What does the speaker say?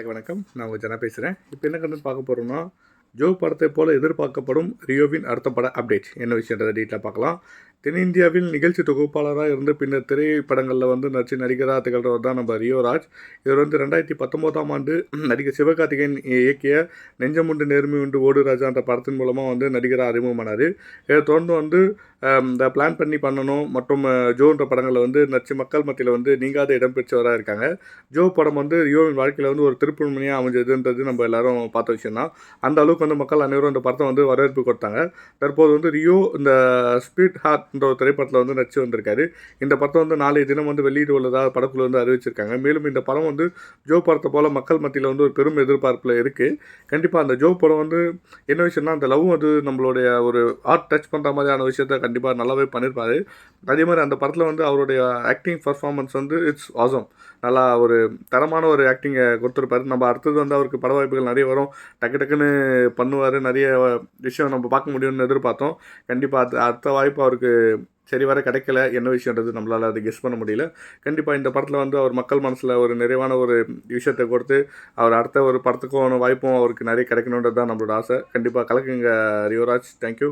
வணக்கம். நான் உங்க ஜனா பேசுறேன். இப்ப என்ன கன்டென்ட் பார்க்க போறோம்னா, ஜோ படத்தைப் போல எதிர்பார்க்கப்படும் ரியோவின் அடுத்த பட அப்டேட். என்ன விஷயன்றத டீட்டெயிலா பார்க்கலாம். தென்னிந்தியாவில் நிகழ்ச்சி தொகுப்பாளரா இருந்து பின்னர் திரைப்படங்கள்ல நடிச்சு நடிகரா திகழ்றவர் தான் நம்ம ரியோ ராஜ். இவர் 2019ஆம் ஆண்டு நடிகர் சிவகார்த்திகேயன் இயக்கிய நெஞ்சமுண்டு நேர்மையுண்டு ஓடு ராஜான்ற படத்தின் மூலமா நடிகரா அறிமுகமானாரு. இத தொடர்ந்து இந்த பிளான் பண்ணி பண்ணணும் மற்றும் ஜோன்ற படங்கள்ல நடிச்சு மக்கள் மத்தியில நீங்காத இடம் பெற்றவரா இருக்காங்க. ஜோ படம் ரியோவின் வாழ்க்கையில ஒரு திருப்பு முனையா அமைஞ்சதுன்றது நம்ம எல்லாரும் பார்த்த விஷயம் தான். அந்த அளவுக்கு மக்கள் அனைவரும் இந்த படத்தை வரவேற்பு கொடுத்தாங்க. தற்போது ரியோ இந்த ஸ்பீட் ஹார்ட்ன்ற ஒரு திரைப்படத்தில் நடிச்சு வந்திருக்காரு. இந்த படத்தை நாளைய தினம் வெளியிட உள்ளதாக படக்குழு அறிவிச்சிருக்காங்க. மேலும் இந்த படம் ஜோ படத்தை போல மக்கள் மத்தியில் ஒரு பெரும் எதிர்பார்ப்பில் இருக்குது. கண்டிப்பாக அந்த ஜோ படம் என்ன விஷயம்னா அந்த லவ் நம்மளுடைய ஒரு ஆர்ட் டச் பண்ணுற மாதிரியான விஷயத்த கண்டிப்பாக நல்லாவே பண்ணியிருப்பாரு. அதே மாதிரி அந்த படத்தில் அவருடைய ஆக்டிங் பர்ஃபார்மன்ஸ் இட்ஸ் ஆசம். நல்லா ஒரு தரமான ஒரு ஆக்டிங்கை கொடுத்துருப்பாரு. நம்ம அடுத்தது அவருக்கு பட வாய்ப்புகள் நிறைய வரும். டக்கு டக்குன்னு பண்ணுவார். நிறைய விஷயம் நம்ம பார்க்க முடியும்னு எதிர்பார்த்தோம். கண்டிப்பாக அடுத்த வாய்ப்பு அவருக்கு சரி வர கிடைக்கல. என்ன விஷயன்றது நம்மளால் அதை கெஸ் பண்ண முடியல. கண்டிப்பாக இந்த படத்தில் அவர் மக்கள் மனசில் ஒரு நிறைவான ஒரு விஷயத்தை கொடுத்து அவர் அடுத்த ஒரு படத்துக்கும் வாய்ப்பும் அவருக்கு நிறைய கிடைக்கணுன்றது தான் நம்மளோட ஆசை. கண்டிப்பாக கலக்குங்க ரியோராஜ். தேங்க்யூ.